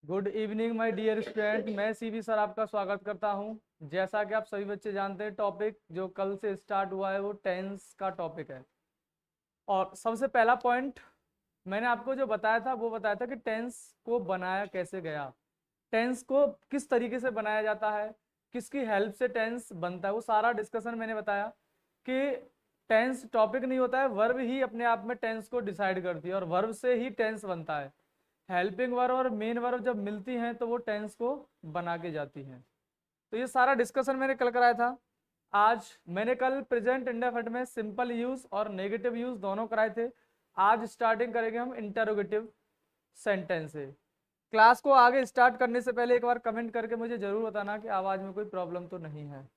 Good evening my dear student. मैं CV sir आपका स्वागत करता हूं। जैसा कि आप सभी बच्चे जानते हैं, टॉपिक जो कल से स्टार्ट हुआ है वो टेंस का टॉपिक है। और सबसे पहला पॉइंट मैंने आपको जो बताया था वो बताया था कि टेंस को बनाया कैसे गया, टेंस को किस तरीके से बनाया जाता है, किसकी हेल्प से टेंस बनता है, वो सारा डिस्कशन मैंने बताया कि टेंस टॉपिक नहीं होता है, वर्ब ही अपने आप में टेंस को डिसाइड करती है और वर्ब से ही टेंस बनता है। हेल्पिंग वर्ब और मेन वर्ब जब मिलती हैं तो वो टेंस को बना के जाती हैं। तो ये सारा डिस्कशन मैंने कल कराया था। आज मैंने कल प्रेजेंट इंडेफिनिट में सिंपल यूज और नेगेटिव यूज दोनों कराए थे। आज स्टार्टिंग करेंगे हम इंटरोगेटिव सेंटेंस से। क्लास को आगे स्टार्ट करने से पहले एक बार कमेंट करके मुझे जरूर बताना कि आवाज में कोई प्रॉब्लम तो नहीं है।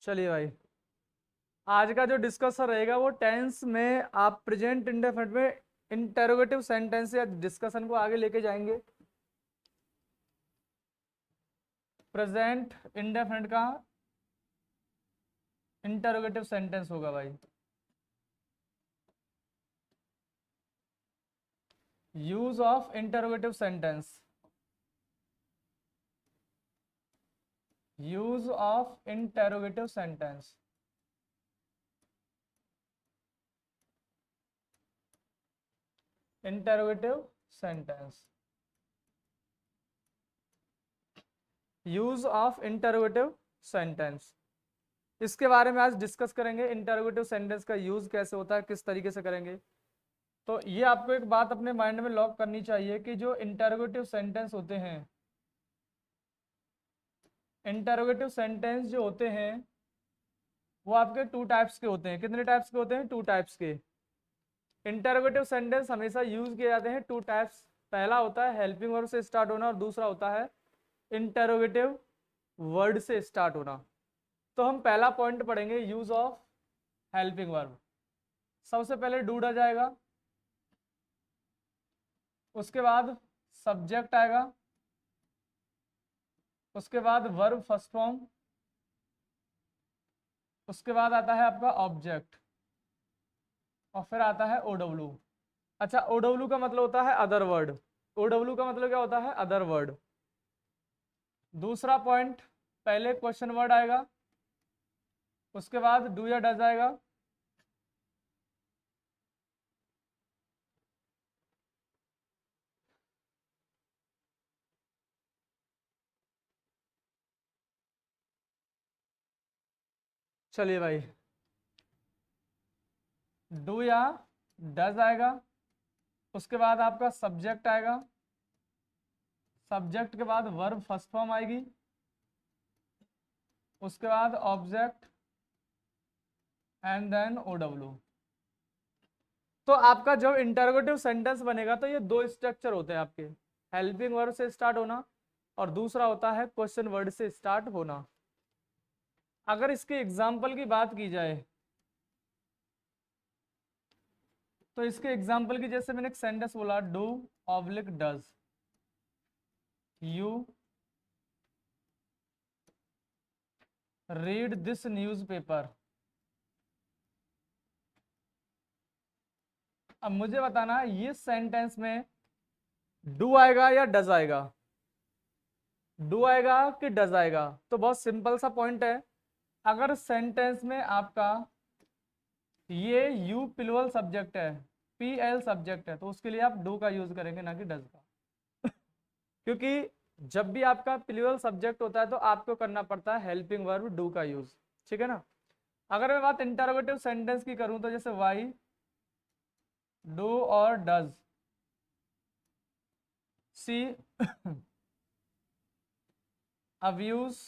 चलिए भाई, आज का जो डिस्कशन रहेगा वो टेंस में आप प्रेजेंट इंडेफिनिट में इंटरोगेटिव सेंटेंस या डिस्कशन को आगे लेके जाएंगे। प्रेजेंट इंडेफिनिट का इंटरोगेटिव सेंटेंस होगा भाई। Use of interrogative sentence, use of interrogative sentence. Interrogative sentence, use of interrogative sentence, इसके बारे में आज डिस्कस करेंगे। इंटरोगेटिव सेंटेंस का यूज कैसे होता है, किस तरीके से करेंगे। तो ये आपको एक बात अपने माइंड में लॉक करनी चाहिए कि जो इंटरोगेटिव सेंटेंस होते हैं, इंटरोगेटिव सेंटेंस जो होते हैं वो आपके टू टाइप्स के होते हैं। कितने टाइप्स के होते हैं? टू टाइप्स के। इंटरोगेटिव सेंटेंस हमेशा यूज किए जाते हैं टू टाइप्स। पहला होता है हेल्पिंग वर्ब से स्टार्ट होना और दूसरा होता है इंटरोगेटिव वर्ड से स्टार्ट होना। तो हम पहला पॉइंट पढ़ेंगे, यूज ऑफ हेल्पिंग वर्ब। सबसे पहले डूड आ जाएगा, उसके बाद सब्जेक्ट आएगा, उसके बाद वर्ब फर्स्ट फॉर्म, उसके बाद आता है आपका ऑब्जेक्ट और फिर आता है ओडब्ल्यू। अच्छा, ओडब्ल्यू का मतलब होता है अदर वर्ड। ओडब्ल्यू का मतलब क्या होता है? Other word. दूसरा पॉइंट, पहले क्वेश्चन वर्ड आएगा, उसके बाद डू या डज आएगा, चलिए भाई, डू या डज आएगा, उसके बाद आपका सब्जेक्ट आएगा, सब्जेक्ट के बाद वर्ब फर्स्ट फॉर्म आएगी, उसके बाद ऑब्जेक्ट एंड देन ओडब्ल्यू। तो आपका जो इंटरोगेटिव सेंटेंस बनेगा तो ये दो स्ट्रक्चर होते हैं आपके, हेल्पिंग वर्ब से स्टार्ट होना और दूसरा होता है क्वेश्चन वर्ड से स्टार्ट होना। अगर इसके एग्जाम्पल की बात की जाए तो इसके एग्जाम्पल की, जैसे मैंने एक सेंटेंस बोला, do oblique does, you read this newspaper. अब मुझे बताना है ये सेंटेंस में डू आएगा या डज आएगा, डू आएगा कि डज आएगा। तो बहुत सिंपल सा पॉइंट है, अगर सेंटेंस में आपका ये यू प्लूरल सब्जेक्ट है, पी एल सब्जेक्ट है, तो उसके लिए आप डू का यूज करेंगे ना कि डज का। क्योंकि जब भी आपका प्लूरल सब्जेक्ट होता है तो आपको करना पड़ता है हेल्पिंग वर्ब डू का यूज। ठीक है ना। अगर मैं बात इंटरोगेटिव सेंटेंस की करूं तो जैसे वाई, डू और does she abuse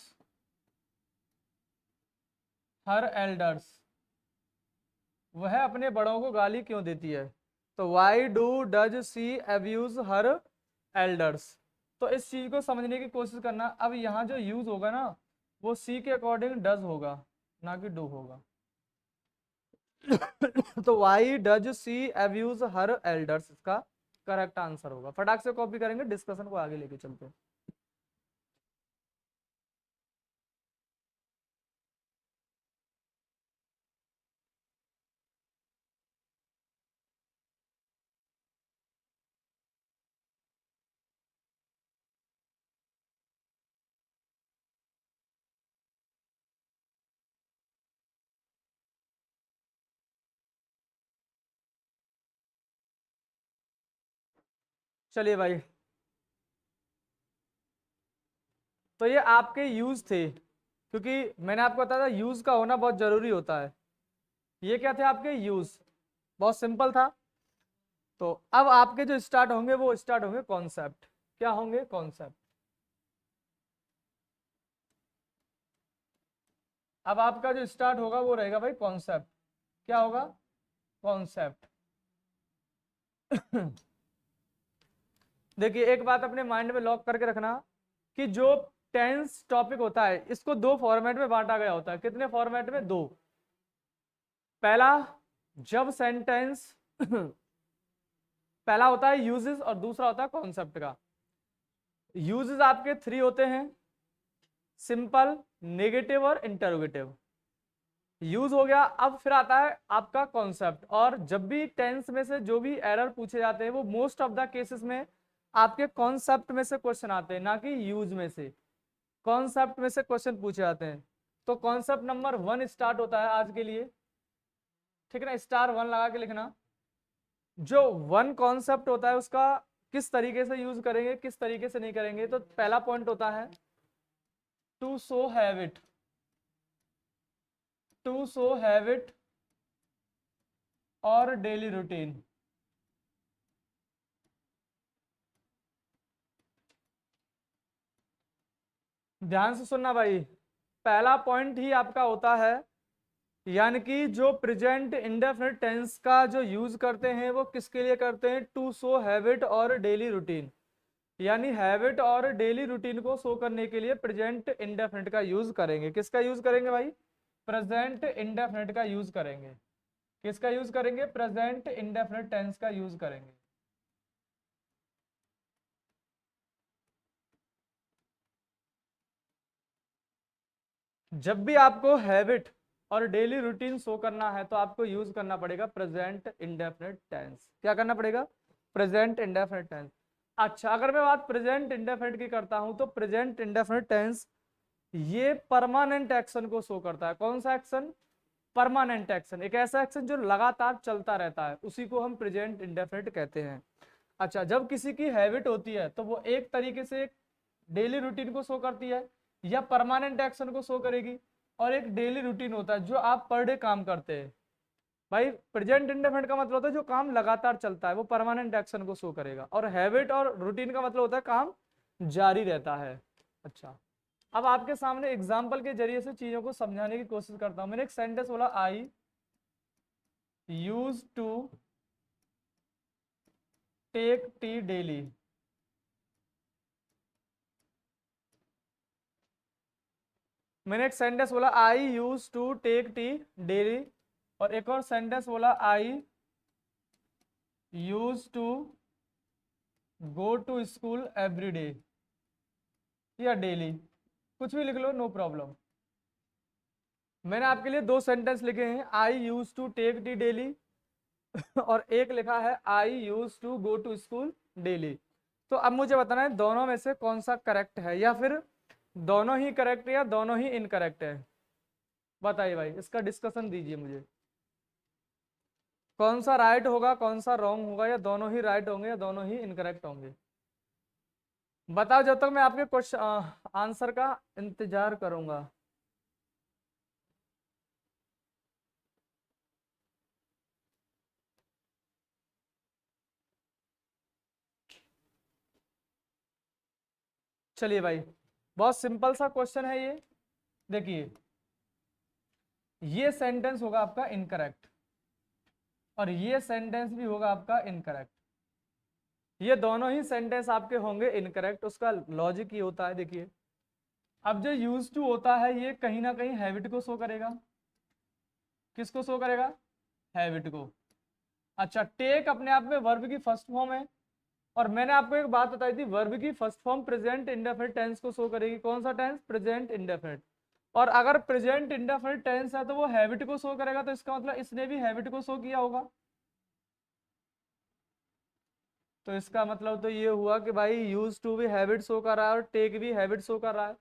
her elders, वह अपने बड़ों को गाली क्यों देती है। तो why does she abuse her elders. तो इस चीज को समझने की कोशिश करना। अब यहाँ जो यूज होगा ना वो सी के अकॉर्डिंग डज होगा, ना कि डू होगा। तो why does she abuse her elders इसका करेक्ट आंसर होगा। फटाक से कॉपी करेंगे, डिस्कशन को आगे लेके चलते हैं। चलिए भाई, तो ये आपके यूज थे, क्योंकि मैंने आपको बताया था यूज का होना बहुत जरूरी होता है। ये क्या थे आपके यूज, बहुत सिंपल था। तो अब आपके जो स्टार्ट होंगे वो स्टार्ट होंगे कॉन्सेप्ट। क्या होंगे, कॉन्सेप्ट। अब आपका जो स्टार्ट होगा वो रहेगा भाई कॉन्सेप्ट। क्या होगा, कॉन्सेप्ट। देखिए एक बात अपने माइंड में लॉक करके रखना कि जो टेंस टॉपिक होता है इसको दो फॉर्मेट में बांटा गया होता है। कितने फॉर्मेट में, दो। पहला, जब सेंटेंस पहला होता है यूजेस और दूसरा होता है कॉन्सेप्ट का। यूजेस आपके थ्री होते हैं, सिंपल, नेगेटिव और इंटरोगेटिव। यूज हो गया। अब फिर आता है आपका कॉन्सेप्ट। और जब भी टेंस में से जो भी एरर पूछे जाते हैं वो मोस्ट ऑफ द केसेस में आपके कॉन्सेप्ट में से क्वेश्चन आते हैं, ना कि यूज में से। कॉन्सेप्ट में से क्वेश्चन पूछे जाते हैं। तो कॉन्सेप्ट नंबर 1 स्टार्ट होता है आज के लिए, ठीक है ना, स्टार 1 लगा के लिखना। जो 1 कॉन्सेप्ट होता है उसका किस तरीके से यूज करेंगे, किस तरीके से नहीं करेंगे। तो पहला पॉइंट होता है to sow habit. To sow habit और डेली रूटीन। ध्यान से सुनना भाई, पहला पॉइंट ही आपका होता है, यानी कि जो प्रेजेंट इंडेफिनिट टेंस का जो यूज करते हैं वो किसके लिए करते हैं, टू शो हैबिट और डेली रूटीन। यानी हैबिट और डेली रूटीन को शो करने के लिए प्रेजेंट इंडेफिनिट का यूज करेंगे। किसका यूज करेंगे भाई, प्रेजेंट इंडेफिनिट का यूज करेंगे। किसका यूज करेंगे, प्रेजेंट इंडेफिनिट टेंस का यूज करेंगे। जब भी आपको हैबिट और डेली रूटीन शो करना है तो आपको यूज करना पड़ेगा प्रेजेंट इंडेफिनिट टेंस। क्या करना पड़ेगा, प्रेजेंट इंडेफिनिट टेंस। अच्छा, अगर मैं बात प्रेजेंट इंडेफिनिट की करता हूं तो प्रेजेंट इंडेफिनिट टेंस ये परमानेंट एक्शन को शो करता है। कौन सा एक्शन, परमानेंट एक्शन। एक ऐसा एक्शन जो लगातार चलता रहता है उसी को हम प्रेजेंट इंडेफिनिट कहते हैं। अच्छा, जब किसी की हैबिट होती है तो वो एक तरीके से डेली रूटीन को शो करती है या परमानेंट एक्शन को शो करेगी। और एक डेली रूटीन होता है जो आप पर डे काम करते हैं। भाई प्रेजेंट इंडेफिनिट का मतलब होता है जो काम लगातार चलता है, वो परमानेंट एक्शन को शो करेगा। और हैबिट और रूटीन का मतलब होता है काम जारी रहता है। अच्छा, अब आपके सामने एग्जाम्पल के जरिए से चीजों को समझाने की कोशिश करता हूं। मैंने एक सेंटेंस बोला, I use to take tea daily. मैंने एक सेंटेंस बोला, I use to take tea daily. और एक और सेंटेंस बोला, I use to go to school every day या डेली, कुछ भी लिख लो, नो प्रॉब्लम। मैंने आपके लिए दो सेंटेंस लिखे हैं, I use to take tea daily और एक लिखा है I use to go to school daily. तो अब मुझे बताना है दोनों में से कौन सा करेक्ट है, या फिर दोनों ही करेक्ट है या दोनों ही इनकरेक्ट है। बताइए भाई, इसका डिस्कशन दीजिए मुझे। कौन सा राइट होगा, कौन सा रॉन्ग होगा, या दोनों ही राइट होंगे या दोनों ही इनकरेक्ट होंगे। बताओ, जब तक मैं आपके क्वेश्चन आंसर का इंतजार करूंगा। चलिए भाई, बहुत सिंपल सा क्वेश्चन है ये। देखिए, ये सेंटेंस होगा आपका इनकरेक्ट। और ये सेंटेंस भी होगा आपका इनकरेक्ट। ये दोनों ही सेंटेंस आपके होंगे इनकरेक्ट। उसका लॉजिक ये होता है, देखिए, अब जो यूज टू होता है ये कहीं ना कहीं हैबिट को शो करेगा। किसको शो करेगा? हैबिट को। अच्छा, टेक अपने आप में वर्ब की फर्स्ट फॉर्म है, और मैंने आपको एक बात बताई थी, वर्ब की first form present indefinite tense को शो करेगी। कौन सा टेंस? Present indefinite. और अगर प्रेजेंट इंडेफिनिट टेंस है तो वो हैबिट को शो करेगा, तो इसका मतलब इसने भी हैबिट को शो किया होगा। तो इसका मतलब तो ये हुआ कि भाई यूज टू भी हैबिट शो कर रहा है और टेक भी हैबिट शो कर रहा है।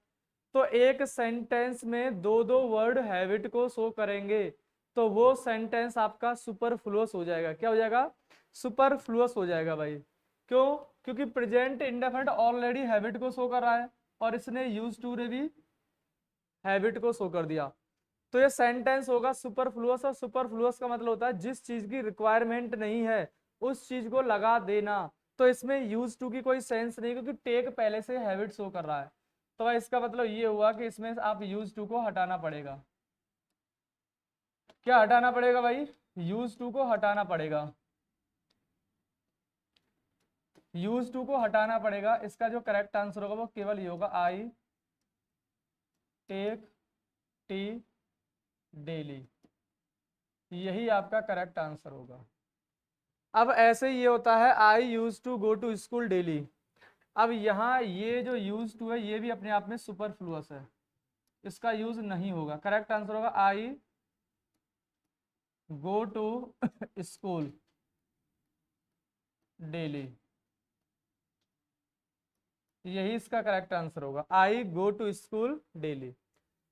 तो एक सेंटेंस में दो दो वर्ड हैबिट को शो करेंगे तो वो सेंटेंस आपका सुपरफ्लुअस हो जाएगा। क्या हो जाएगा? सुपरफ्लुअस हो जाएगा भाई। क्यों? क्योंकि प्रेजेंट इंडेफिनिट ऑलरेडी हैबिट को शो कर रहा है और इसने यूज टू ने भी हैबिट को शो कर दिया। तो ये सेंटेंस होगा सुपरफ्लुअस, और सुपरफ्लुअस का मतलब होता है जिस चीज की रिक्वायरमेंट नहीं है उस चीज को लगा देना। तो इसमें यूज टू की कोई सेंस नहीं, क्योंकि टेक पहले से हैबिट शो कर रहा है। तो भाई इसका मतलब ये हुआ कि इसमें आप यूज टू को हटाना पड़ेगा। क्या हटाना पड़ेगा भाई? यूज टू को हटाना पड़ेगा। यूज टू को हटाना पड़ेगा। इसका जो करेक्ट आंसर होगा वो केवल ये होगा, आई टेक टी डेली। यही आपका करेक्ट आंसर होगा। अब ऐसे ये होता है, I use to go to school daily. अब यहाँ ये जो यूज टू है ये भी अपने आप में सुपरफ्लुअस है, इसका यूज नहीं होगा। करेक्ट आंसर होगा आई गो टू स्कूल डेली। यही इसका करेक्ट आंसर होगा, आई गो टू स्कूल डेली।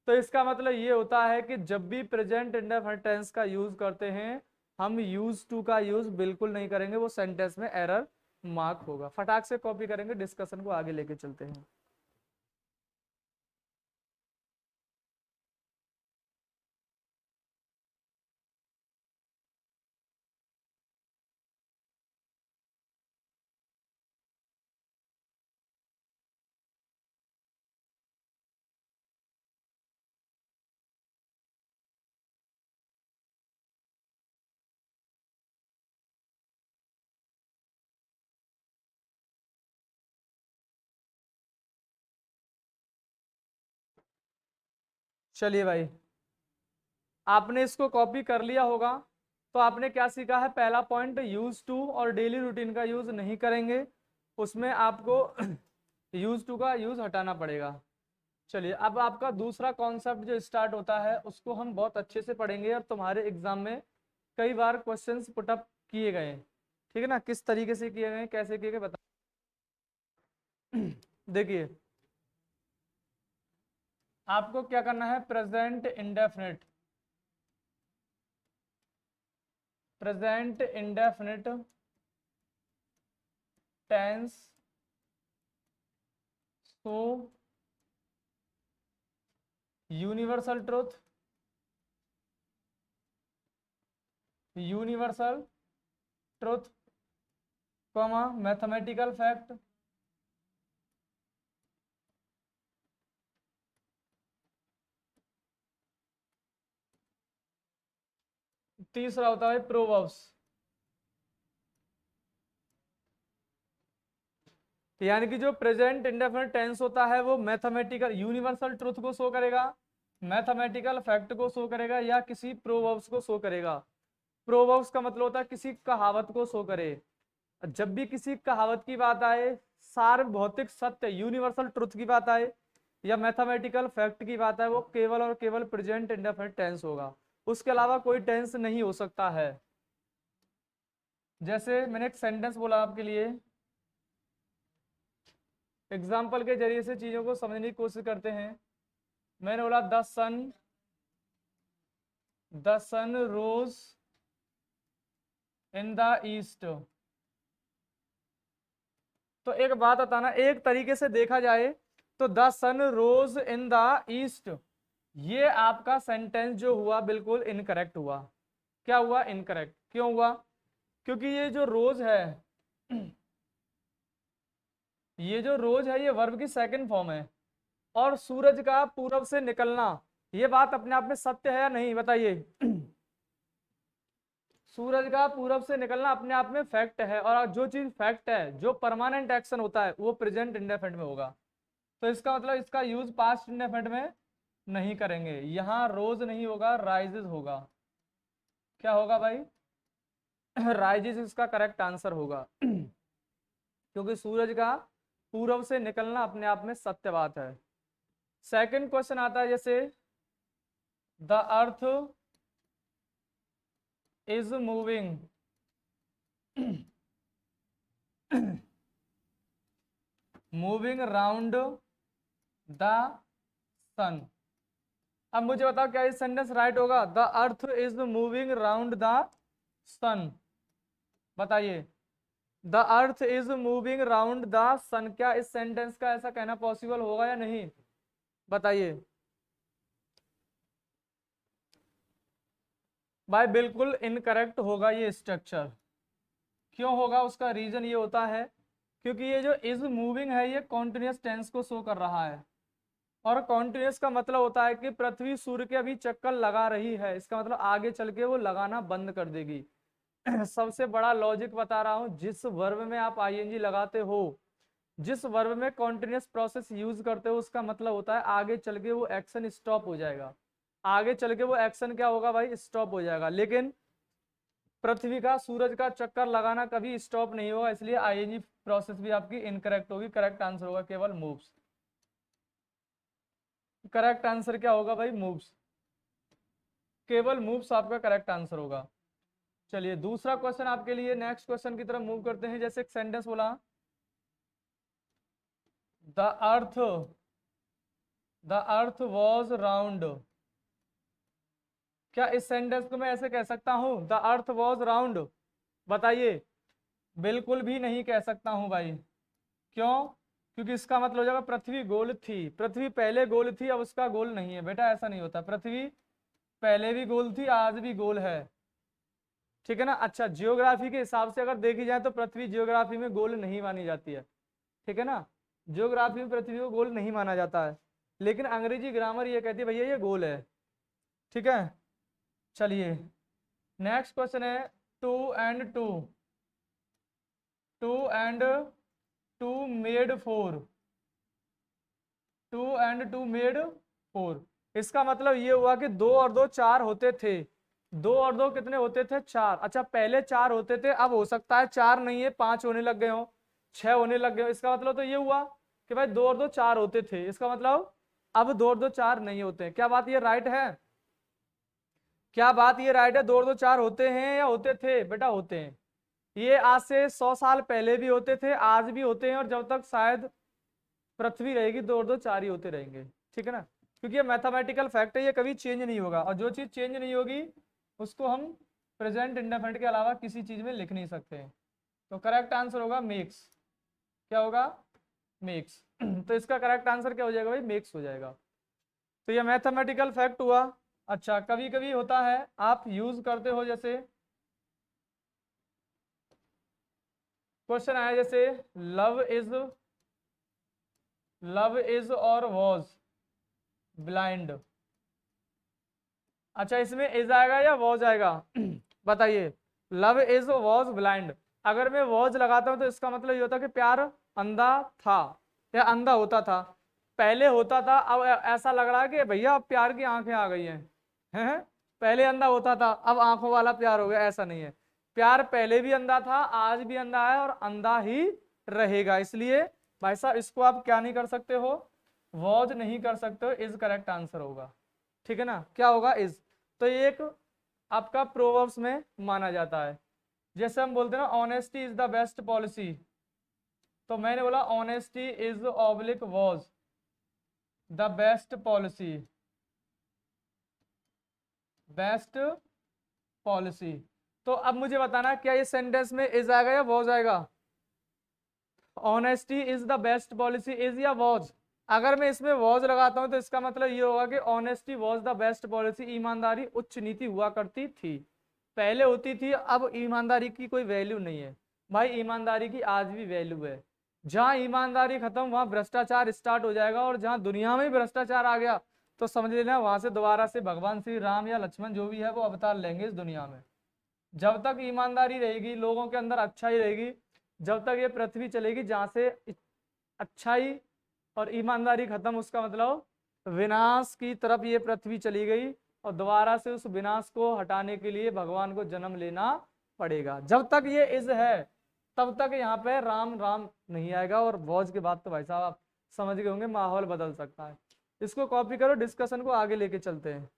तो इसका मतलब ये होता है कि जब भी प्रेजेंट इंडेफिनिट टेंस का यूज करते हैं हम यूज टू का यूज बिल्कुल नहीं करेंगे, वो सेंटेंस में एरर मार्क होगा। फटाक से कॉपी करेंगे, डिस्कशन को आगे लेके चलते हैं। चलिए भाई, आपने इसको कॉपी कर लिया होगा। तो आपने क्या सीखा है? पहला पॉइंट, यूज टू और डेली रूटीन का यूज नहीं करेंगे, उसमें आपको यूज टू का यूज हटाना पड़ेगा। चलिए, अब आपका दूसरा कॉन्सेप्ट जो स्टार्ट होता है उसको हम बहुत अच्छे से पढ़ेंगे, और तुम्हारे एग्जाम में कई बार क्वेश्चंस पुटअप किए गए, ठीक है ना? किस तरीके से किए गए, कैसे किए गए, बता। देखिए, आपको क्या करना है? Present indefinite, present indefinite tense so universal truth, universal truth, comma mathematical fact, तीसरा होता है प्रोवर्ब्स। यानी कि जो प्रेजेंट इंडेफिनिट टेंस होता है वो मैथमेटिकल यूनिवर्सल ट्रुथ को शो करेगा, मैथमेटिकल फैक्ट को शो करेगा, या किसी प्रोवर्ब्स को शो करेगा। प्रोवर्ब्स का मतलब होता है किसी कहावत को शो करे। जब भी किसी कहावत की बात आए, सार्वभौतिक सत्य यूनिवर्सल ट्रुथ की बात आए, या मैथमेटिकल फैक्ट की बात आए, वो केवल और केवल प्रेजेंट इंडेफिनिट टेंस होगा, उसके अलावा कोई टेंस नहीं हो सकता है। जैसे मैंने एक सेंटेंस बोला आपके लिए, एग्जाम्पल के जरिए से चीजों को समझने की कोशिश करते हैं। मैंने बोला the sun rose in the east. तो एक बात बताना, एक तरीके से देखा जाए तो the sun rose in the east, ये आपका सेंटेंस जो हुआ बिल्कुल इनकरेक्ट हुआ। क्या हुआ? इनकरेक्ट। क्यों हुआ? क्योंकि ये जो रोज है ये जो रोज है ये वर्ब की सेकंड फॉर्म है, और सूरज का पूरब से निकलना, ये बात अपने आप में सत्य है या नहीं, बताइए? सूरज का पूरब से निकलना अपने आप में फैक्ट है, और जो चीज फैक्ट है, जो परमानेंट एक्शन होता है, वो प्रेजेंट इंडेफिनिट में होगा। तो इसका मतलब इसका यूज पास्ट इंडेफिनिट में नहीं करेंगे। यहाँ रोज नहीं होगा, राइजेस होगा। क्या होगा भाई? राइजेस इसका करेक्ट आंसर होगा। क्योंकि सूरज का पूरब से निकलना अपने आप में सत्य बात है। सेकंड क्वेश्चन आता है जैसे the earth is moving moving round the sun. अब मुझे बताओ क्या ये सेंटेंस राइट होगा? The earth is moving round the sun. बताइए, the earth is moving round the sun, क्या इस सेंटेंस का ऐसा कहना पॉसिबल होगा या नहीं? बताइए भाई। बिल्कुल इनकरेक्ट होगा ये स्ट्रक्चर। क्यों होगा? उसका रीजन ये होता है क्योंकि ये जो इज मूविंग है ये कॉन्टिन्यूस टेंस को शो कर रहा है, और कॉन्टिन्यूस का मतलब होता है कि पृथ्वी सूर्य के अभी चक्कर लगा रही है, इसका मतलब आगे चल के वो लगाना बंद कर देगी। सबसे बड़ा लॉजिक बता रहा हूं, जिस वर्ब में आप आईएनजी लगाते हो, जिस वर्ब में कॉन्टिन्यूस प्रोसेस यूज करते हो, उसका मतलब होता है आगे चल के वो एक्शन स्टॉप हो जाएगा। आगे चल के वो एक्शन क्या होगा भाई? स्टॉप हो जाएगा। लेकिन पृथ्वी का सूरज का चक्कर लगाना कभी स्टॉप नहीं होगा, इसलिए आईएनजी प्रोसेस भी आपकी इनकरेक्ट होगी। करेक्ट आंसर होगा केवल मूव्स। करेक्ट आंसर क्या होगा भाई? मूव्स। केवल मूव्स आपका करेक्ट आंसर होगा। चलिए दूसरा क्वेश्चन आपके लिए, नेक्स्ट क्वेश्चन की तरफ मूव करते हैं। जैसे एक सेंटेंस बोला द अर्थ वॉज राउंड। क्या इस सेंटेंस को मैं ऐसे कह सकता हूं, द अर्थ वॉज राउंड? बताइए। बिल्कुल भी नहीं कह सकता हूं भाई। क्यों? क्योंकि इसका मतलब हो जाएगा पृथ्वी गोल थी। पृथ्वी पहले गोल थी, अब उसका गोल नहीं है बेटा, ऐसा नहीं होता। पृथ्वी पहले भी गोल थी, आज भी गोल है। ठीक है ना? अच्छा, जियोग्राफी के हिसाब से अगर देखी जाए तो पृथ्वी जियोग्राफी में गोल नहीं मानी जाती है। ठीक है ना? जियोग्राफी में पृथ्वी को गोल नहीं माना जाता है, लेकिन अंग्रेजी ग्रामर ये कहती है भैया ये गोल है। ठीक है, चलिए नेक्स्ट क्वेश्चन है two and two, two and two made four, two and two made four. इसका मतलब ये हुआ कि दो और दो चार होते थे। दो और दो कितने होते थे? चार। अच्छा, पहले चार होते थे, अब हो सकता है चार नहीं है, पांच होने लग गए हो, छह होने लग गए हो। इसका मतलब तो ये हुआ कि भाई दो और दो चार होते थे, इसका मतलब अब दो और दो चार नहीं होते। क्या बात ये राइट है? क्या बात ये राइट है? दो और दो चार होते हैं या होते थे? बेटा होते हैं। ये आज से 100 साल पहले भी होते थे, आज भी होते हैं, और जब तक शायद पृथ्वी रहेगी दो और दो चार ही होते रहेंगे। ठीक है ना? क्योंकि ये मैथमेटिकल फैक्ट है, ये कभी चेंज नहीं होगा, और जो चीज चेंज नहीं होगी उसको हम प्रेजेंट इंडेफिनिट के अलावा किसी चीज में लिख नहीं सकते। तो करेक्ट आंसर होगा मेक्स। क्या होगा? मेक्स। तो इसका करेक्ट आंसर क्या हो जाएगा भाई? मेक्स हो जाएगा। तो ये मैथमेटिकल फैक्ट हुआ। अच्छा, कभी कभी होता है आप यूज करते हो, जैसे क्वेश्चन आया जैसे लव इज और वॉज ब्लाइंड। अच्छा, इसमें इज आएगा या वॉज आएगा? बताइए। लव इज वॉज ब्लाइंड, अगर मैं वॉज लगाता हूं तो इसका मतलब ये होता कि प्यार अंधा था या अंधा होता था। पहले होता था, अब ऐसा लग रहा है कि भैया अब प्यार की आंखें आ गई हैं। पहले अंधा होता था, अब आंखों वाला प्यार हो गया, ऐसा नहीं है। प्यार पहले भी अंधा था, आज भी अंधा है, और अंधा ही रहेगा। इसलिए भाई साहब इसको आप क्या नहीं कर सकते हो? वॉज नहीं कर सकते हो, इज करेक्ट आंसर होगा। ठीक है ना? क्या होगा? इज। तो ये एक आपका प्रोवर्ब्स में माना जाता है। जैसे हम बोलते हैं ना, honesty is the best policy, तो मैंने बोला honesty is oblique was the best policy, best policy. तो अब मुझे बताना क्या ये सेंटेंस में इज आएगा या वॉज आएगा? Honesty is the best policy, is या वॉज? अगर मैं इसमें वॉज लगाता हूं तो इसका मतलब ये होगा कि honesty was the best policy, ईमानदारी उच्च नीति हुआ करती थी। पहले होती थी, अब ईमानदारी की कोई वैल्यू नहीं है भाई। ईमानदारी की आज भी वैल्यू है। जहां ईमानदारी खत्म वहां भ्रष्टाचार स्टार्ट हो जाएगा, और जहां दुनिया में भ्रष्टाचार आ गया तो समझ लेना वहां से दोबारा से भगवान श्री राम या लक्ष्मण जो भी है वो अवतार लेंगे इस दुनिया में। जब तक ईमानदारी रहेगी, लोगों के अंदर अच्छाई रहेगी, जब तक ये पृथ्वी चलेगी। जहां से अच्छाई और ईमानदारी खत्म, उसका मतलब विनाश की तरफ ये पृथ्वी चली गई, और दोबारा से उस विनाश को हटाने के लिए भगवान को जन्म लेना पड़ेगा। जब तक ये इज है तब तक यहाँ पे राम राम नहीं आएगा, और भोज के बाद तो भाई साहब आप समझ गए होंगे माहौल बदल सकता है। इसको कॉपी करो, डिस्कशन को आगे लेके चलते हैं।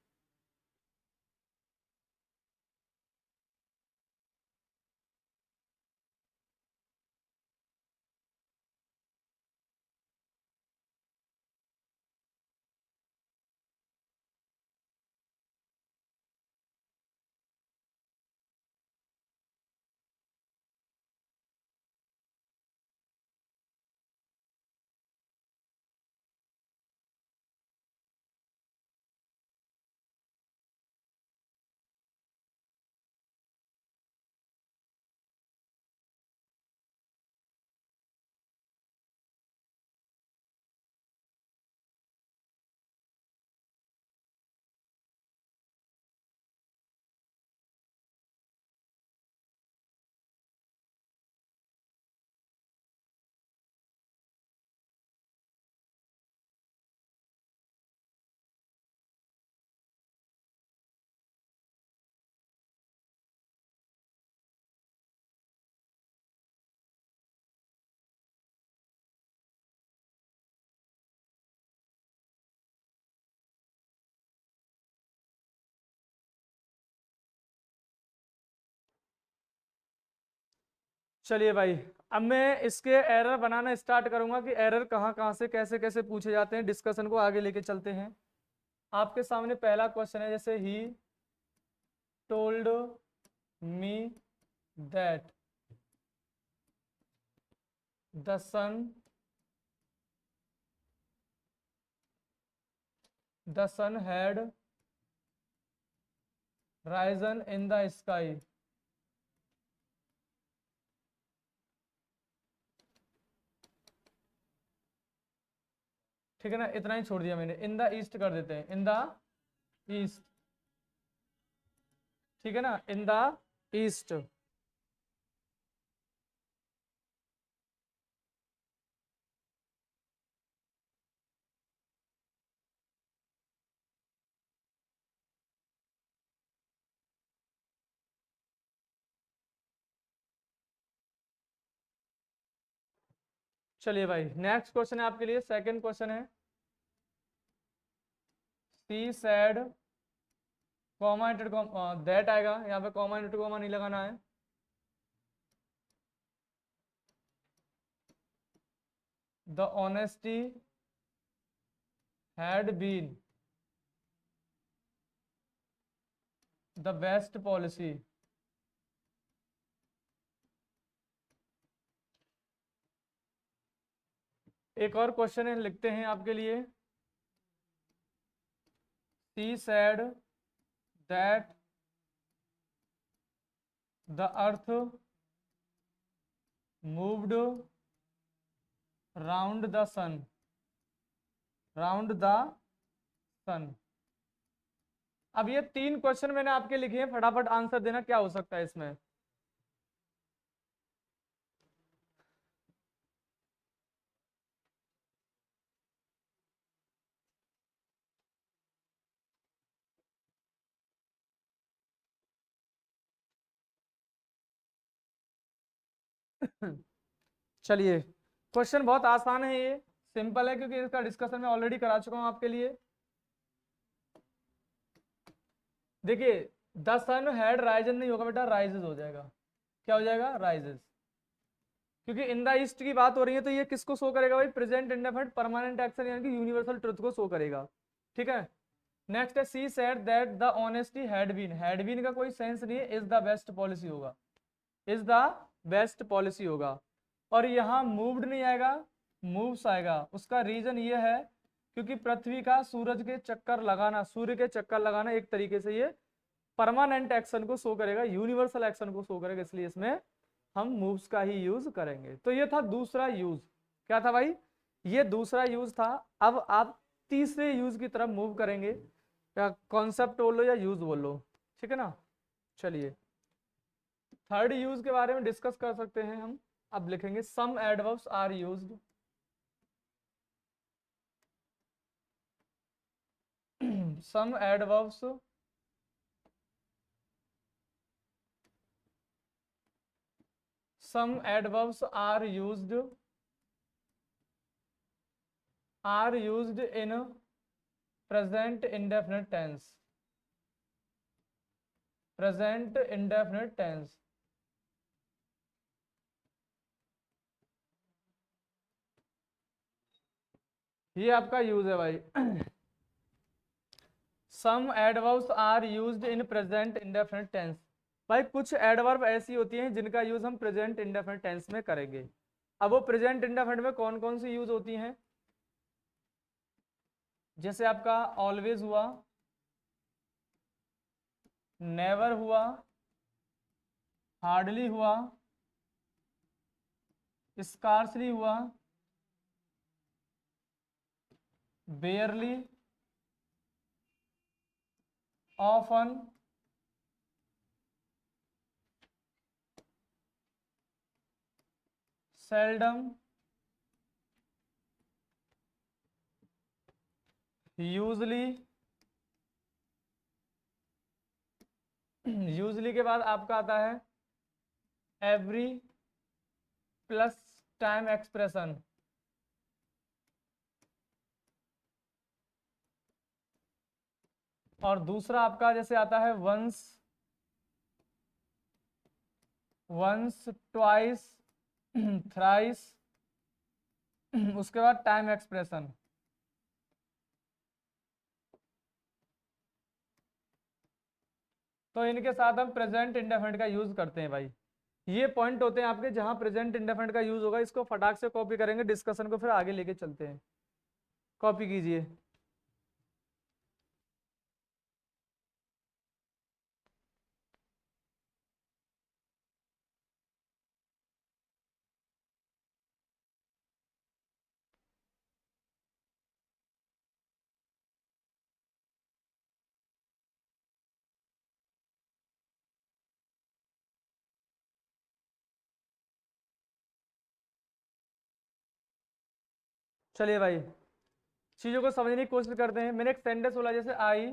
चलिए भाई, अब मैं इसके एरर बनाना स्टार्ट करूंगा कि एरर कहाँ कहाँ से कैसे कैसे पूछे जाते हैं। डिस्कशन को आगे लेके चलते हैं। आपके सामने पहला क्वेश्चन है, जैसे ही told me that the sun had risen in the sky. ठीक है ना, इतना ही छोड़ दिया मैंने, इन द ईस्ट कर देते हैं, इन द ईस्ट। ठीक है ना, इन द ईस्ट। चलिए भाई, नेक्स्ट क्वेश्चन है आपके लिए, सेकंड क्वेश्चन है, she said comma inverted that आएगा यहाँ पे, कॉमा इंटेड कॉमा नहीं लगाना है। The honesty had been the best policy. एक और क्वेश्चन है, लिखते हैं आपके लिए, she said that the earth moved round the sun, round the sun. अब ये तीन क्वेश्चन मैंने आपके लिखे हैं, फटाफट आंसर देना क्या हो सकता है इसमें। चलिए, क्वेश्चन बहुत आसान है, ये सिंपल है, क्योंकि इसका डिस्कशन मैं ऑलरेडी करा चुका हूं आपके लिए। देखिए, द सन हैड राइजन नहीं होगा बेटा, राइजेस हो जाएगा। क्या हो जाएगा? राइजेस। क्योंकि इन द ईस्ट की बात हो रही है, तो ये किसको शो करेगा भाई? प्रेजेंट इंडेफिनिट परमानेंट एक्शन, यानी कि यूनिवर्सल ट्रुथ को शो करेगा। ठीक है, नेक्स्ट है, she said that the honesty had been का कोई सेंस नहीं है, इज द बेस्ट पॉलिसी होगा, इज द बेस्ट पॉलिसी होगा। और यहाँ मूव्ड नहीं आएगा, मूव्स आएगा। उसका रीजन ये है क्योंकि पृथ्वी का सूरज के चक्कर लगाना, सूर्य के चक्कर लगाना एक तरीके से ये परमानेंट एक्शन को शो करेगा, यूनिवर्सल एक्शन को शो करेगा, इसलिए इसमें हम मूव्स का ही यूज करेंगे। तो ये था दूसरा यूज। क्या था भाई? ये दूसरा यूज था। अब आप तीसरे यूज की तरफ मूव करेंगे, या कॉन्सेप्ट बोल लो या यूज बोल लो। ठीक है ना, चलिए थर्ड यूज के बारे में डिस्कस कर सकते हैं हम। अब लिखेंगे some adverbs are used, some adverbs are used in present indefinite tense, present indefinite tense। ये आपका यूज है भाई। Some adverbs are used in present indefinite tense. भाई कुछ एडवर्ब ऐसी होती हैं जिनका यूज हम प्रेजेंट इंडेफिनिट टेंस में करेंगे। अब वो प्रेजेंट इंडेफिनिट में कौन कौन सी यूज होती हैं, जैसे आपका ऑलवेज हुआ, नेवर हुआ, हार्डली हुआ, स्कार्सली हुआ, बेयरली, ऑफन, सेल्डम, यूजली। यूजली के बाद आपका आता है एवरी प्लस टाइम एक्सप्रेशन। और दूसरा आपका जैसे आता है वंस, वंस, ट्वाइस, थ्राइस, उसके बाद टाइम एक्सप्रेशन। तो इनके साथ हम प्रेजेंट इंडेफिनिट का यूज करते हैं भाई। ये पॉइंट होते हैं आपके जहां प्रेजेंट इंडेफिनिट का यूज होगा। इसको फटाक से कॉपी करेंगे, डिस्कशन को फिर आगे लेके चलते हैं। कॉपी कीजिए। चलिए भाई चीजों को समझने की कोशिश करते हैं। मैंने एक सेंटेंस बोला जैसे आई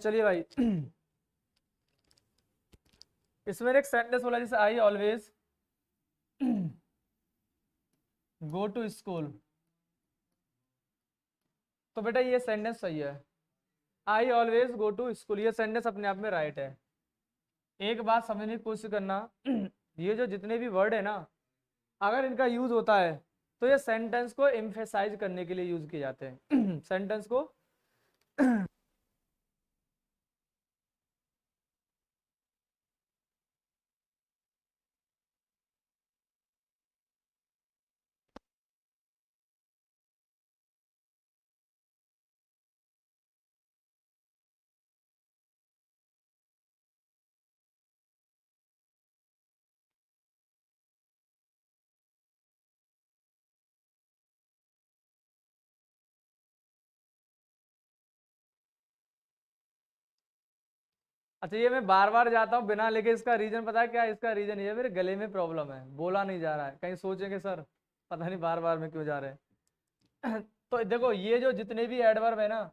चलिए भाई इसमें एक सेंटेंस बोला जैसे I always go to school. तो बेटा ये सेंटेंस सही है, I always go to school, ये सेंटेंस अपने आप में राइट है। एक बात समझने की कोशिश करना, ये जो जितने भी वर्ड है ना, अगर इनका यूज होता है तो ये सेंटेंस को एम्फेसाइज करने के लिए यूज किए जाते हैं। सेंटेंस को अच्छा ये मैं बार बार जाता हूँ बिना लेके, इसका रीजन पता है क्या है? इसका रीजन ये है, मेरे गले में प्रॉब्लम है, बोला नहीं जा रहा है। कहीं सोचेंगे सर पता नहीं बार बार में क्यों जा रहे हैं। तो देखो ये जो जितने भी एडवर्ब है ना,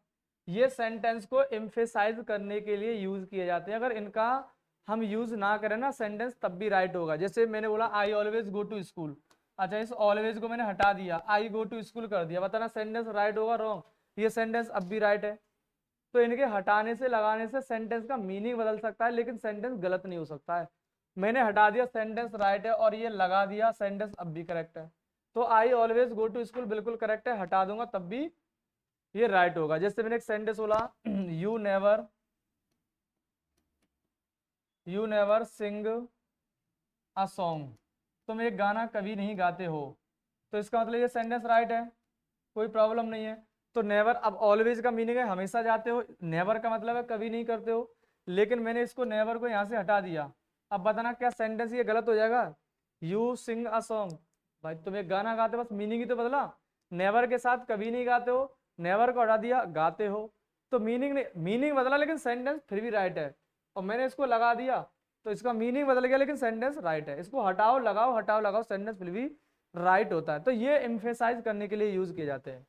ये सेंटेंस को एम्फेसाइज करने के लिए यूज किए जाते हैं। अगर इनका हम यूज ना करें ना सेंटेंस तब भी राइट होगा। जैसे मैंने बोला I always go to school, अच्छा इस ऑलवेज को मैंने हटा दिया, आई गो टू स्कूल कर दिया, बताना सेंटेंस राइट होगा रॉन्ग? ये सेंटेंस अब भी राइट है। तो इनके हटाने से लगाने से सेंटेंस का मीनिंग बदल सकता है लेकिन सेंटेंस गलत नहीं हो सकता है। मैंने हटा दिया सेंटेंस राइट है और ये लगा दिया सेंटेंस अब भी करेक्ट है। तो I always go to school बिल्कुल करेक्ट है, हटा दूंगा तब भी ये राइट होगा। जैसे मैंने एक सेंटेंस बोला you never sing a song, तुम एक गाना कभी नहीं गाते हो, तो इसका मतलब ये सेंटेंस राइट है, कोई प्रॉब्लम नहीं है। तो नेवर, अब ऑलवेज का मीनिंग है हमेशा जाते हो, नेवर का मतलब है कभी नहीं करते हो, लेकिन मैंने इसको नेवर को यहाँ से हटा दिया। अब बताना क्या सेंटेंस ये गलत हो जाएगा? यू सिंग अ सॉन्ग, भाई तुम एक गाना गाते हो, बस मीनिंग ही तो बदला। नेवर के साथ कभी नहीं गाते हो, नेवर को हटा दिया गाते हो, तो मीनिंग बदला लेकिन सेंटेंस फिर भी राइट है। और मैंने इसको लगा दिया तो इसका मीनिंग बदल गया लेकिन सेंटेंस राइट है। इसको हटाओ लगाओ सेंटेंस फिर भी राइट होता है। तो ये एम्फेसाइज करने के लिए यूज किए जाते हैं।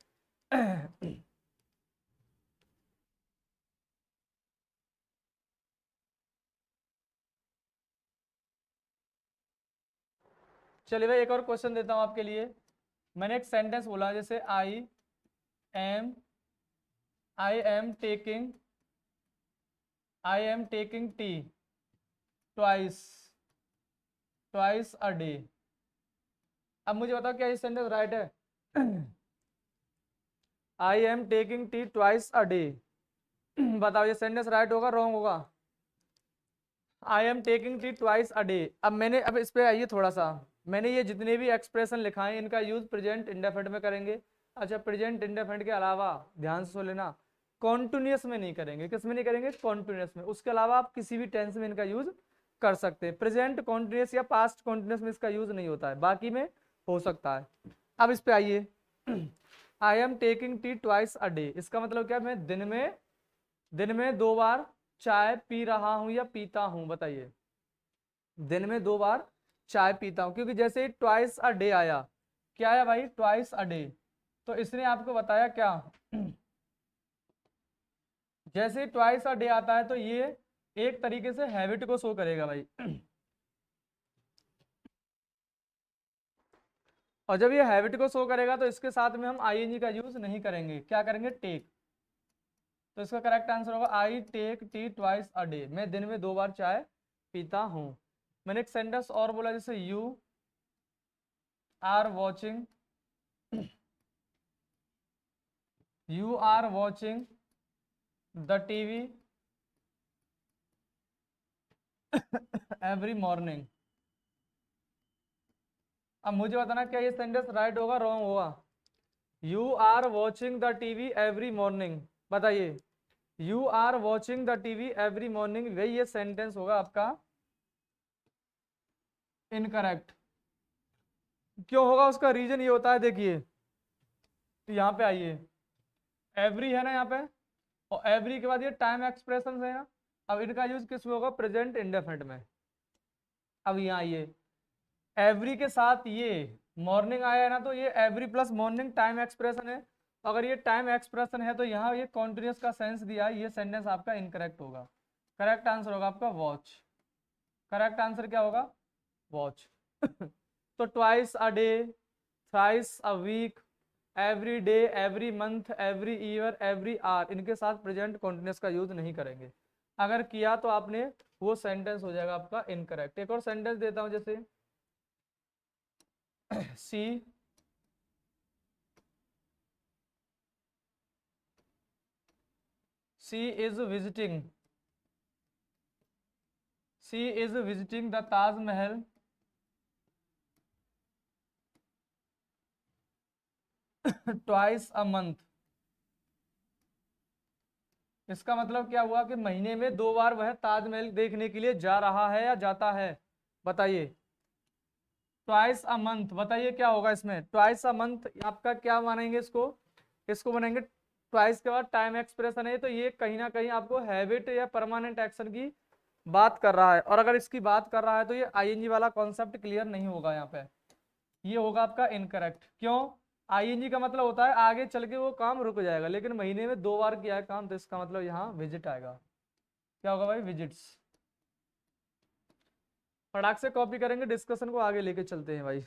चलिए भाई एक और क्वेश्चन देता हूं आपके लिए। मैंने एक सेंटेंस बोला जैसे am am taking I am taking tea twice twice a day. अब मुझे बताओ क्या ये सेंटेंस राइट है? I am taking tea twice a day, बताओ ये सेंटेंस राइट होगा रॉन्ग होगा? I am taking tea twice a day. अब इस पे आइए थोड़ा सा। मैंने ये जितने भी एक्सप्रेशन लिखा है इनका यूज प्रेजेंट इंडेफिनिट में करेंगे। अच्छा, प्रेजेंट इंडेफिनिट के अलावा ध्यान से सुन लेना, कॉन्टिन्यूअस में नहीं करेंगे। किस में नहीं करेंगे? कॉन्टिन्यूअस में। उसके अलावा आप किसी भी टेंस में इनका यूज कर सकते हैं। प्रेजेंट कॉन्टिन्यूअस या पास्ट कॉन्टिन्यूअस में इसका यूज नहीं होता है, बाकी में हो सकता है। अब इस पे आइए, आई am taking tea twice a day, इसका मतलब क्या? मैं दिन में 2 बार चाय पी रहा हूं या पीता हूं, बताइए। दिन में 2 बार चाय पीता हूं, क्योंकि जैसे ही ट्वाइस अ डे आया, क्या आया भाई? Twice a day. तो इसने आपको बताया क्या? जैसे ही ट्वाइस अ डे आता है तो ये एक तरीके से हैबिट को शो करेगा भाई। और जब ये हैबिट को शो करेगा तो इसके साथ में हम आईएनजी का यूज नहीं करेंगे, क्या करेंगे? टेक। तो इसका करेक्ट आंसर होगा I take tea twice a day, मैं दिन में 2 बार चाय पीता हूं। मैंने एक सेंटेंस और बोला जैसे are watching you are watching the TV every morning. अब मुझे बताना क्या ये सेंटेंस राइट होगा रॉन्ग होगा? You are watching the TV every morning, बताइए। You are watching the TV every morning, वही ये सेंटेंस होगा आपका इनकरेक्ट। क्यों होगा? उसका रीजन ये होता है, देखिए तो यहाँ पे आइए, एवरी है ना यहाँ पे, और एवरी के बाद ये टाइम एक्सप्रेशन है ना। अब इनका यूज किस में होगा? प्रेजेंट इंडेफिनिट में। अब यहाँ आइए, एवरी के साथ ये मॉर्निंग आया है ना, तो ये every plus morning time expression है। तो अगर ये टाइम एक्सप्रेशन है तो यहाँ ये कॉन्टिन्यूस का सेंस दिया है, ये सेंटेंस आपका इनकरेक्ट होगा। करेक्ट आंसर होगा आपका वॉच। करेक्ट आंसर क्या होगा? वॉच। तो twice a day, thrice a week, every day, every month, every year, every hour, इनके साथ प्रेजेंट कॉन्टिन्यूस का यूज नहीं करेंगे। अगर किया तो आपने वो सेंटेंस हो जाएगा आपका इनकरेक्ट। एक और सेंटेंस देता हूं जैसे she she is visiting she is visiting the Taj Mahal twice a month. इसका मतलब क्या हुआ कि महीने में 2 बार वह ताजमहल देखने के लिए जा रहा है या जाता है, बताइए। ट्वाइस अ मंथ, बताइए क्या होगा इसमें? ट्वाइस अ मंथ आपका क्या मानेंगे इसको? इसको मानेंगे ट्वाइस के बाद टाइम एक्सप्रेशन है, तो ये कहीं ना कहीं आपको हैबिट या परमानेंट एक्शन की बात कर रहा है। और अगर इसकी बात कर रहा है तो ये आईएनजी वाला कॉन्सेप्ट क्लियर नहीं होगा यहाँ पे, ये होगा आपका इनकरेक्ट। क्यों? आईएनजी का मतलब होता है आगे चल के वो काम रुक जाएगा, लेकिन महीने में 2 बार किया है काम, तो इसका मतलब यहाँ विजिट आएगा। क्या होगा भाई? विजिट्स। फटाक से कॉपी करेंगे, डिस्कशन को आगे लेके चलते हैं भाई।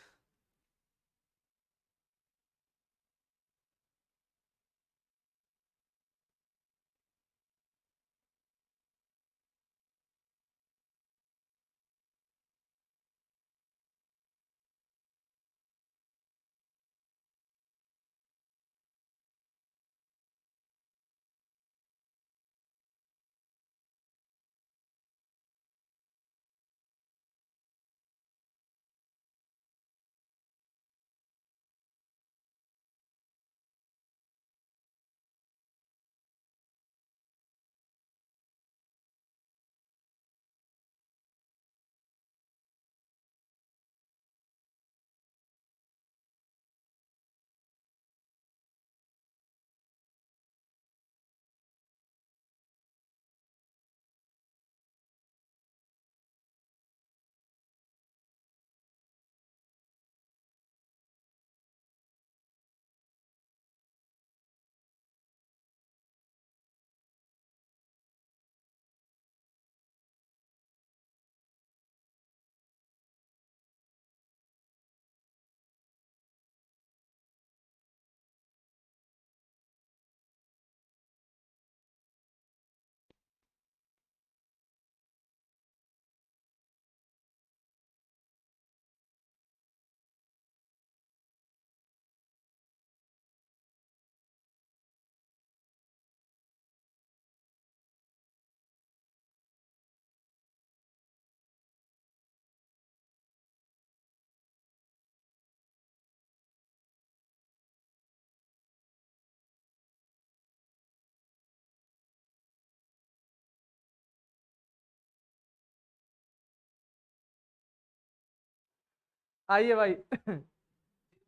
आइए भाई।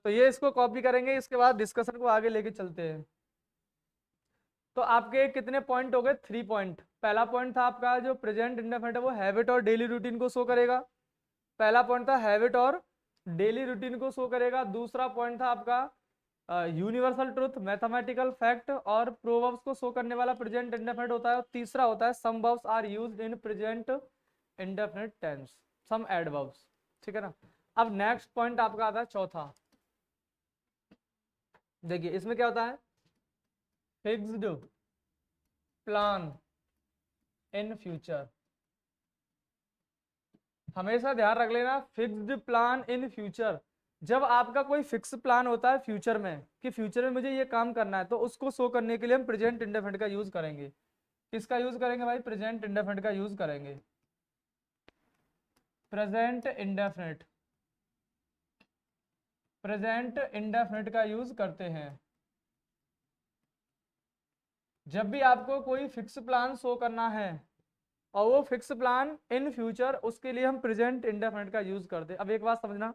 तो ये इसको कॉपी करेंगे, इसके बाद डिस्कशन को आगे लेके चलते हैं। तो आपके कितने पॉइंट हो गए? 3 पॉइंट। पहला पॉइंट था आपका जो प्रेजेंट इंडेफिनिट है वो हैबिट और डेली रूटीन को शो करेगा। पहला पॉइंट था हैबिट और डेली रूटीन को शो करेगा। दूसरा पॉइंट था आपका यूनिवर्सल ट्रुथ, मैथमेटिकल फैक्ट और प्रोवर्ब्स को शो करने वाला प्रेजेंट इंडेफिनिट होता है। और तीसरा होता है some verbs are used in present indefinite tense, some adverbs. ठीक है ना। अब नेक्स्ट पॉइंट आपका आता है चौथा। देखिए इसमें क्या होता है? Fixed plan in future. हमेशा ध्यान रख लेना, फिक्स्ड प्लान इन फ्यूचर। जब आपका कोई फिक्स प्लान होता है फ्यूचर में कि फ्यूचर में मुझे ये काम करना है, तो उसको शो करने के लिए हम प्रेजेंट इंडेफिनिट का यूज करेंगे। किसका यूज करेंगे भाई? प्रेजेंट इंडेफिनिट का यूज करेंगे। प्रेजेंट इंडेफिनिट, प्रेजेंट इंडेफिनिट का यूज करते हैं। जब भी आपको कोई फिक्स प्लान शो करना है और वो फिक्स प्लान इन फ्यूचर, उसके लिए हम प्रेजेंट इंडेफिनिट का यूज करते हैं। अब एक बात समझना,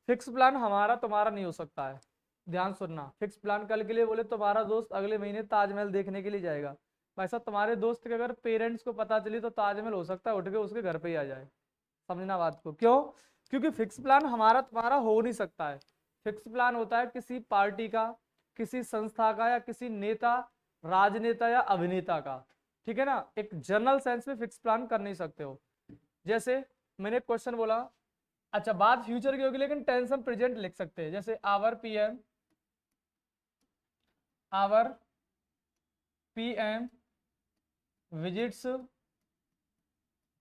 फिक्स प्लान हमारा तुम्हारा नहीं हो सकता है। ध्यान सुनना, फिक्स प्लान कल के लिए बोले तुम्हारा दोस्त अगले महीने ताजमहल देखने के लिए जाएगा, भाई साहब तुम्हारे दोस्त के अगर पेरेंट्स को पता चली तो ताजमहल हो सकता है उठ के उसके घर पे ही आ जाए। समझना बात को। क्यों? क्योंकि फिक्स प्लान हमारा तुम्हारा हो नहीं सकता है। फिक्स प्लान होता है किसी पार्टी का, किसी संस्था का, या किसी नेता, राजनेता या अभिनेता का। ठीक है ना। एक जनरल सेंस में फिक्स प्लान कर नहीं सकते हो। जैसे मैंने क्वेश्चन बोला, अच्छा बात फ्यूचर की होगी लेकिन टेंस हम प्रेजेंट लिख सकते हैं। जैसे our PM, our PM visits,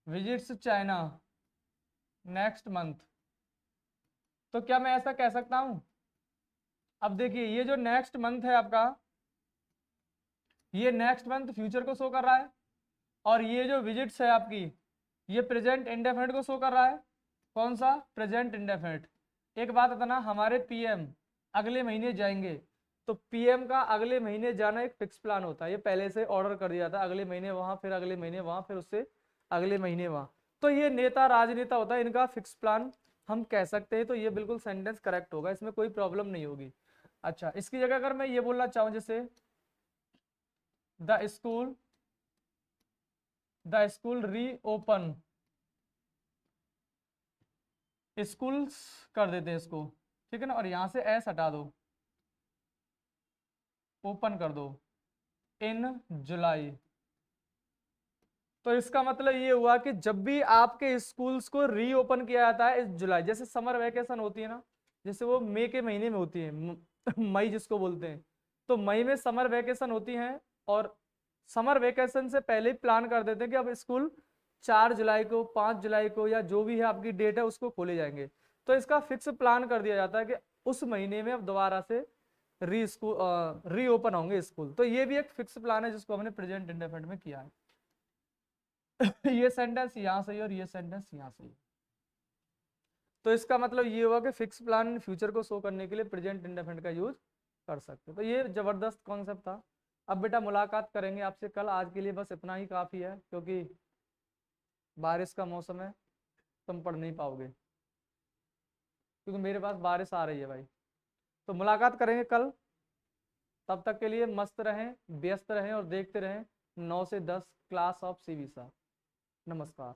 visits China next month. तो क्या मैं ऐसा कह सकता हूं? अब देखिए ये जो नेक्स्ट मंथ है आपका, ये नेक्स्ट मंथ फ्यूचर को शो कर रहा है, और ये जो विजिट्स है आपकी, ये प्रेजेंट इंडेफिनिट को शो कर रहा है। कौन सा? Present indefinite. एक बात बताना, हमारे पीएम अगले महीने जाएंगे, तो पीएम का अगले महीने जाना एक फिक्स प्लान होता है। ये पहले से ऑर्डर कर दिया था, अगले महीने वहां, फिर अगले महीने वहां, फिर उससे अगले महीने वहां। तो ये नेता राजनेता होता है, इनका फिक्स प्लान हम कह सकते हैं। तो ये बिल्कुल सेंटेंस करेक्ट होगा, इसमें कोई प्रॉब्लम नहीं होगी। अच्छा इसकी जगह अगर मैं ये बोलना चाहूँ, जैसे the school, the school reopen, schools कर देते हैं इसको। ठीक है ना। और यहां से एस हटा दो, ओपन कर दो इन जुलाई। तो इसका मतलब ये हुआ कि जब भी आपके स्कूल्स को रीओपन किया जाता है इस जुलाई, जैसे समर वेकेशन होती है ना, जैसे वो मई के महीने में होती है, मई जिसको बोलते हैं, तो मई में समर वेकेशन होती है। और समर वेकेशन से पहले ही प्लान कर देते हैं कि अब स्कूल 4 जुलाई को, 5 जुलाई को, या जो भी है आपकी डेट है उसको खोले जाएंगे। तो इसका फिक्स प्लान कर दिया जाता है कि उस महीने में अब दोबारा से रीओपन होंगे स्कूल। तो ये भी एक फिक्स प्लान है जिसको हमने प्रेजेंट इंडेफिनिट में किया है। ये सेंटेंस यहां से और ये सेंटेंस यहां से। तो इसका मतलब ये हुआ कि फिक्स प्लान फ्यूचर को शो करने के लिए प्रेजेंट इंडेफिनिट का यूज कर सकते हो। तो ये जबरदस्त कॉन्सेप्ट था। अब बेटा मुलाकात करेंगे आपसे कल, आज के लिए बस इतना ही काफी है, क्योंकि बारिश का मौसम है, तुम पढ़ नहीं पाओगे, क्योंकि मेरे पास बारिश आ रही है भाई। तो मुलाकात करेंगे कल, तब तक के लिए मस्त रहें, व्यस्त रहें और देखते रहें 9 से 10 क्लास ऑफ सीवीसा। नमस्कार।